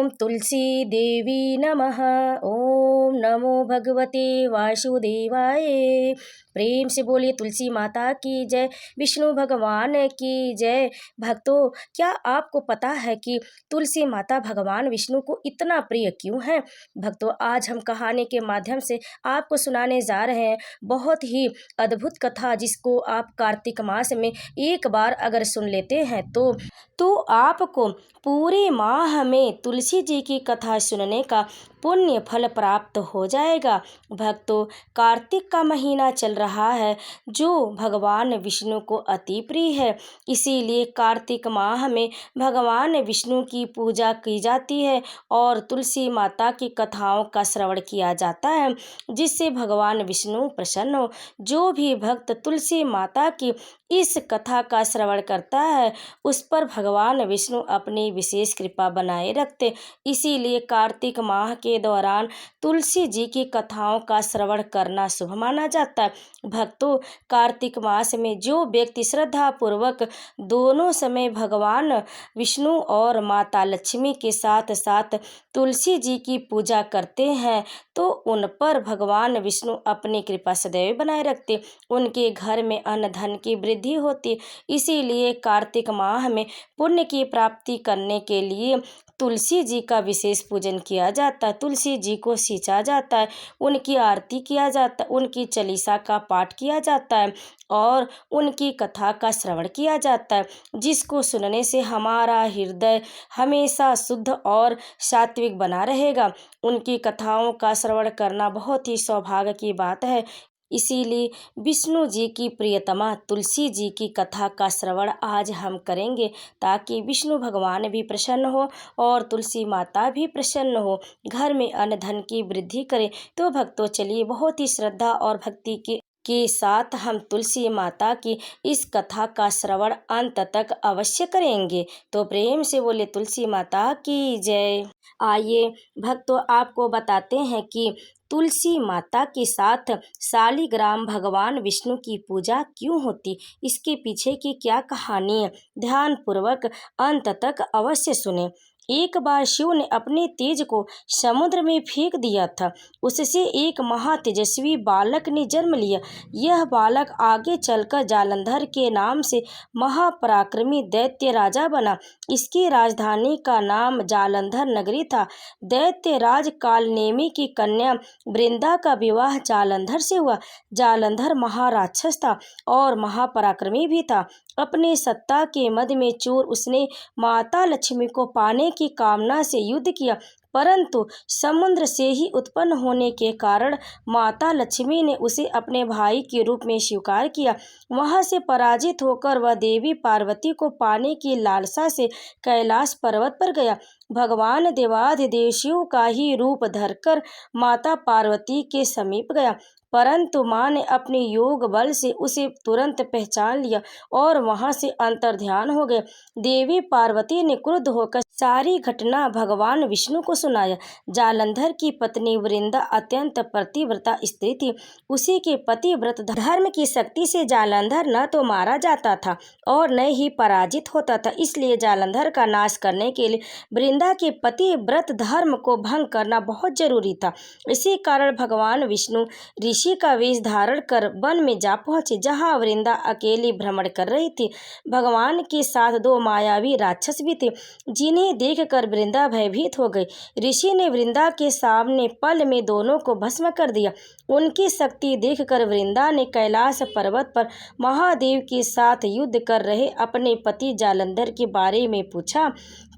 ओम तुलसी देवी नमः। ओम नमो भगवते वासुदेवाय। प्रेम से बोलिए तुलसी माता की जय, विष्णु भगवान की जय। भक्तों, क्या आपको पता है कि तुलसी माता भगवान विष्णु को इतना प्रिय क्यों है? भक्तों, आज हम कहानी के माध्यम से आपको सुनाने जा रहे हैं बहुत ही अद्भुत कथा, जिसको आप कार्तिक मास में एक बार अगर सुन लेते हैं तो आपको पूरे माह में तुलसी जी की कथा सुनने का पुण्य फल प्राप्त हो जाएगा। भक्तों, कार्तिक का महीना चल रहा है जो भगवान विष्णु को अति प्रिय है। इसीलिए कार्तिक माह में भगवान विष्णु की पूजा की जाती है और तुलसी माता की कथाओं का श्रवण किया जाता है, जिससे भगवान विष्णु प्रसन्न हो। जो भी भक्त तुलसी माता की इस कथा का श्रवण करता है उस पर भगवान विष्णु अपनी विशेष कृपा बनाए रखते। इसीलिए कार्तिक माह के दौरान तुलसी जी की कथाओं का श्रवण करना शुभ माना जाता है। भक्तों, कार्तिक मास में जो व्यक्ति श्रद्धा पूर्वक दोनों समय भगवान विष्णु और माता लक्ष्मी के साथ साथ तुलसी जी की पूजा करते हैं तो उन पर भगवान विष्णु अपनी कृपा सदैव बनाए रखते। उनके घर में अन्न धन की वृद्धि होती। इसीलिए कार्तिक माह में पुण्य की प्राप्ति करने के लिए तुलसी जी का विशेष पूजन किया जाता है। तुलसी जी को सींचा जाता है, उनकी आरती किया जाता है, उनकी चालीसा का पाठ किया जाता है और उनकी कथा का श्रवण किया जाता है, जिसको सुनने से हमारा हृदय हमेशा शुद्ध और सात्विक बना रहेगा। उनकी कथाओं का श्रवण करना बहुत ही सौभाग्य की बात है। इसीलिए विष्णु जी की प्रियतमा तुलसी जी की कथा का श्रवण आज हम करेंगे, ताकि विष्णु भगवान भी प्रसन्न हो और तुलसी माता भी प्रसन्न हो, घर में अन्न धन की वृद्धि करे। तो भक्तों, चलिए बहुत ही श्रद्धा और भक्ति के साथ हम तुलसी माता की इस कथा का श्रवण अंत तक अवश्य करेंगे। तो प्रेम से बोले तुलसी माता की जय। आइए भक्तों, आपको बताते हैं कि तुलसी माता के साथ शालिग्राम भगवान विष्णु की पूजा क्यों होती, इसके पीछे की क्या कहानी है। ध्यान पूर्वक अंत तक अवश्य सुने। एक बार शिव ने अपने तेज को समुद्र में फेंक दिया था। उससे एक महातेजस्वी बालक ने जन्म लिया। यह बालक आगे चलकर जालंधर के नाम से महापराक्रमी दैत्य राजा बना। इसकी राजधानी का नाम जालंधर नगरी था। दैत्य राज कालनेमी की कन्या वृंदा का विवाह जालंधर से हुआ। जालंधर महाराक्षस था और महापराक्रमी भी था। अपने सत्ता के मद में चूर उसने माता लक्ष्मी को पाने की कामना से युद्ध किया, परंतु समुद्र से ही उत्पन्न होने के कारण माता लक्ष्मी ने उसे अपने भाई के रूप में स्वीकार किया। वहां से पराजित होकर वह देवी पार्वती को पाने की लालसा से कैलाश पर्वत पर गया। भगवान देवाधिदेव शिव का ही रूप धरकर माता पार्वती के समीप गया, परंतु माँ ने अपने योग बल से उसे तुरंत पहचान लिया और वहां से अंतर्ध्यान हो गए। देवी पार्वती ने क्रुद्ध होकर सारी घटना भगवान विष्णु को सुनाया। जालंधर की पत्नी वृंदा अत्यंत पतिव्रता स्त्री थी। उसी के पतिव्रत धर्म की शक्ति से जालंधर न तो मारा जाता था और न ही पराजित होता था। इसलिए जालंधर का नाश करने के लिए वृंदा के पतिव्रत धर्म को भंग करना बहुत जरूरी था। इसी कारण भगवान विष्णु ऋषि का वेश धारण कर वन में जा पहुंचे, जहां वृंदा अकेली भ्रमण कर रही थी। भगवान के साथ दो मायावी राक्षस भी थे, जिन्हें देखकर वृंदा भयभीत हो गई। ऋषि ने वृंदा के सामने पल में दोनों को भस्म कर दिया। उनकी शक्ति देखकर वृंदा ने कैलाश पर्वत पर महादेव के साथ युद्ध कर रहे अपने पति जालंधर के बारे में पूछा।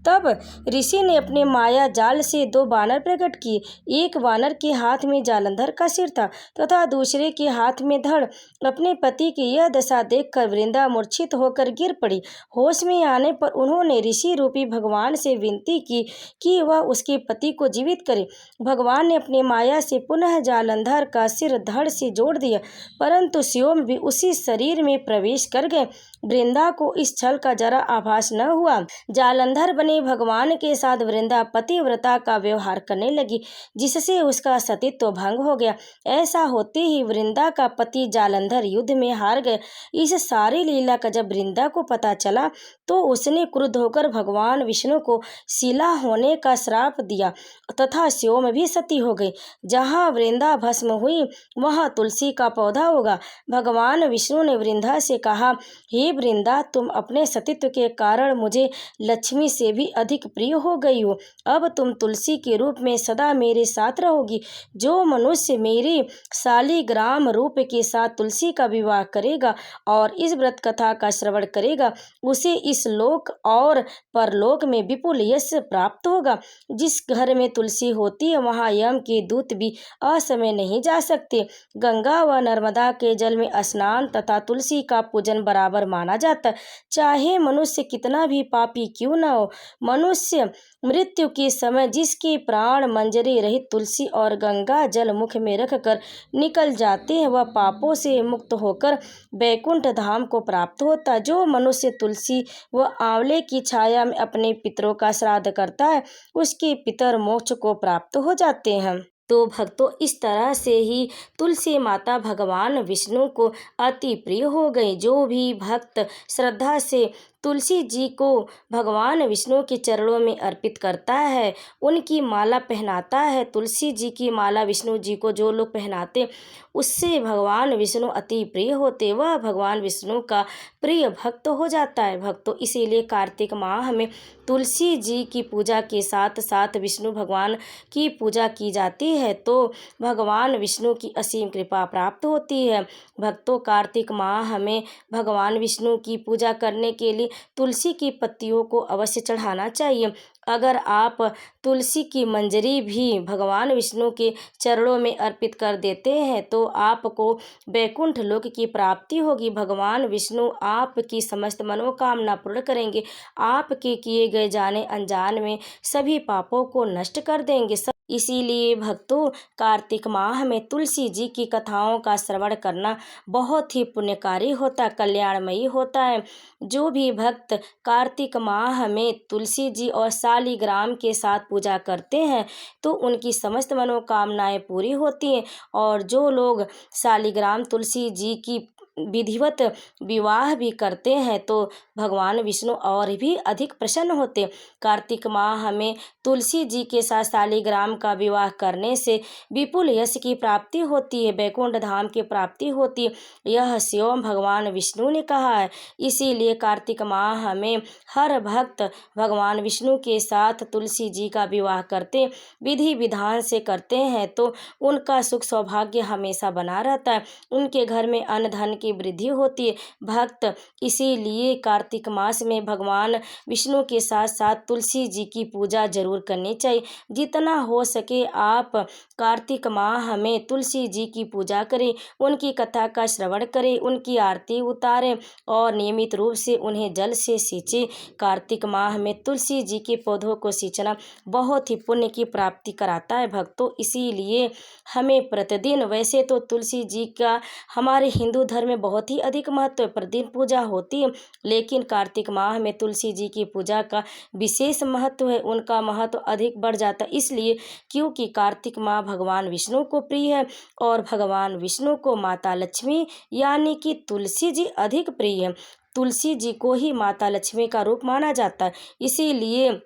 तब ऋषि ने अपने माया जाल से दो बानर प्रकट किए। एक बानर के हाथ में जालंधर का सिर था तथा दूसरे के हाथ में धड़। अपने पति की यह दशा देखकर वृंदा मूर्छित होकर गिर पड़ी। होश में आने पर उन्होंने ऋषि रूपी भगवान से विनती की कि वह उसके पति को जीवित करे। भगवान ने अपनी माया से पुनः जालंधर का सिर धड़ से जोड़ दिया, परंतु शिव भी उसी शरीर में प्रवेश कर गए। वृंदा को इस छल का जरा आभास न हुआ। जालंधर बने भगवान के साथ वृंदा पतिव्रता का व्यवहार करने लगी, जिससे उसका सतीत्व भंग हो गया। ऐसा होते ही वृंदा का पति जालंधर युद्ध में हार गए। इस सारी लीला का जब वृंदा को पता चला तो उसने क्रुद्ध होकर भगवान विष्णु को शिला होने का श्राप दिया तथा स्वयं भी सती हो गई। जहाँ वृंदा भस्म हुई वहाँ तुलसी का पौधा होगा। भगवान विष्णु ने वृंदा से कहा, हे वृंदा, तुम अपने सतीत्व के कारण मुझे लक्ष्मी से भी अधिक प्रिय हो गई हो। अब तुम तुलसी के रूप में सदा मेरे साथ रहोगी। जो मनुष्य मेरी शालिग्राम रूप के साथ तुलसी का विवाह करेगा और इस व्रत कथा का श्रवण करेगा, उसे इस लोक और परलोक में विपुल यश प्राप्त होगा। जिस घर में तुलसी होती है वहाँ यम के दूत भी असमय नहीं जा सकते। गंगा व नर्मदा के जल में स्नान तथा तुलसी का पूजन बराबर माना जाता है। चाहे मनुष्य कितना भी पापी क्यों न हो, मनुष्य मृत्यु के समय जिसके प्राण मंजरी रहित तुलसी और गंगा जल मुख में रखकर निकल जाते हैं, वह पापों से मुक्त होकर बैकुंठ धाम को प्राप्त होता है। जो मनुष्य तुलसी व आंवले की छाया में अपने पितरों का श्राद्ध करता है, उसके पितर मोक्ष को प्राप्त हो जाते हैं। तो भक्तों, इस तरह से ही तुलसी माता भगवान विष्णु को अति प्रिय हो गई। जो भी भक्त श्रद्धा से तुलसी जी को भगवान विष्णु के चरणों में अर्पित करता है, उनकी माला पहनाता है, तुलसी जी की माला विष्णु जी को जो लोग पहनाते, उससे भगवान विष्णु अति प्रिय होते, वह भगवान विष्णु का प्रिय भक्त हो जाता है। भक्तों, इसीलिए कार्तिक माह में तुलसी जी की पूजा के साथ साथ विष्णु भगवान की पूजा की जाती है, तो भगवान विष्णु की असीम कृपा प्राप्त होती है। भक्तों, कार्तिक माह में भगवान विष्णु की पूजा करने के लिए तुलसी की पत्तियों को अवश्य चढ़ाना चाहिए। अगर आप तुलसी की मंजरी भी भगवान विष्णु के चरणों में अर्पित कर देते हैं तो आपको बैकुंठ लोक की प्राप्ति होगी। भगवान विष्णु आपकी समस्त मनोकामना पूर्ण करेंगे, आपके किए गए जाने अनजान में सभी पापों को नष्ट कर देंगे। इसीलिए भक्तों, कार्तिक माह में तुलसी जी की कथाओं का श्रवण करना बहुत ही पुण्यकारी होता, कल्याणमयी होता है। जो भी भक्त कार्तिक माह में तुलसी जी और शालिग्राम के साथ पूजा करते हैं तो उनकी समस्त मनोकामनाएं पूरी होती हैं। और जो लोग शालिग्राम तुलसी जी की विधिवत विवाह भी करते हैं तो भगवान विष्णु और भी अधिक प्रसन्न होते। कार्तिक माह में तुलसी जी के साथ शालिग्राम का विवाह करने से विपुल यश की प्राप्ति होती है, बैकुंठ धाम की प्राप्ति होती है। यह स्वयं भगवान विष्णु ने कहा है। इसीलिए कार्तिक माह में हर भक्त भगवान विष्णु के साथ तुलसी जी का विवाह करते, विधि विधान से करते हैं तो उनका सुख सौभाग्य हमेशा बना रहता है, उनके घर में अन्न धन की वृद्धि होती है। भक्त इसीलिए कार्तिक मास में भगवान विष्णु के साथ साथ तुलसी जी की पूजा जरूर करनी चाहिए। जितना हो सके आप कार्तिक माह में तुलसी जी की पूजा करें, उनकी कथा का श्रवण करें, उनकी आरती उतारें और नियमित रूप से उन्हें जल से सींचें। कार्तिक माह में तुलसी जी के पौधों को सींचना बहुत ही पुण्य की प्राप्ति कराता है। भक्तों, इसीलिए हमें प्रतिदिन, वैसे तो तुलसी जी का हमारे हिंदू धर्म में बहुत ही अधिक महत्व है, प्रतिदिन पूजा होती है, लेकिन कार्तिक माह में तुलसी जी की पूजा का विशेष महत्व है, उनका महत्व अधिक बढ़ जाता है। इसलिए क्योंकि कार्तिक माह भगवान विष्णु को प्रिय है और भगवान विष्णु को माता लक्ष्मी यानी कि तुलसी जी अधिक प्रिय है। तुलसी जी को ही माता लक्ष्मी का रूप माना जाता है। इसीलिए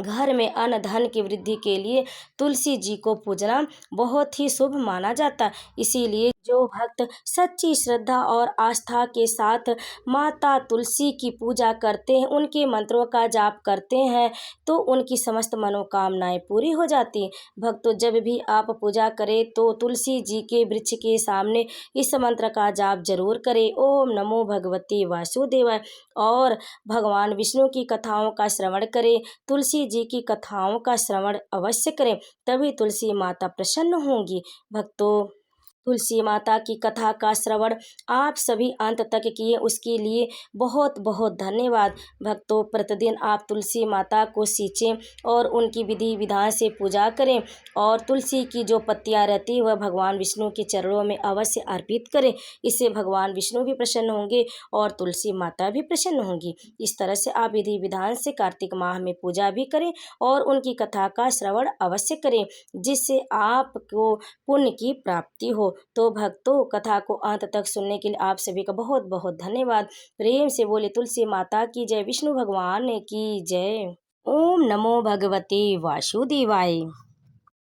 घर में अन्न धन की वृद्धि के लिए तुलसी जी को पूजना बहुत ही शुभ माना जाता है। इसीलिए जो भक्त सच्ची श्रद्धा और आस्था के साथ माता तुलसी की पूजा करते हैं, उनके मंत्रों का जाप करते हैं तो उनकी समस्त मनोकामनाएं पूरी हो जाती हैं। भक्तों, जब भी आप पूजा करें तो तुलसी जी के वृक्ष के सामने इस मंत्र का जाप जरूर करें, ओम नमो भगवते वासुदेवाय, और भगवान विष्णु की कथाओं का श्रवण करें, तुलसी जी की कथाओं का श्रवण अवश्य करें, तभी तुलसी माता प्रसन्न होंगी। भक्तों, तुलसी माता की कथा का श्रवण आप सभी अंत तक किए, उसके लिए बहुत बहुत धन्यवाद। भक्तों, प्रतिदिन आप तुलसी माता को सींचें और उनकी विधि विधान से पूजा करें, और तुलसी की जो पत्तियां रहती है वह भगवान विष्णु के चरणों में अवश्य अर्पित करें। इससे भगवान विष्णु भी प्रसन्न होंगे और तुलसी माता भी प्रसन्न होंगी। इस तरह से आप विधि विधान से कार्तिक माह में पूजा भी करें और उनकी कथा का श्रवण अवश्य करें, जिससे आपको पुण्य की प्राप्ति हो। तो भक्तों, कथा को अंत तक सुनने के लिए आप सभी का बहुत बहुत धन्यवाद। प्रेम से बोले तुलसी माता की जय, विष्णु भगवान की जय। ओम नमो भगवते वासुदेवाय।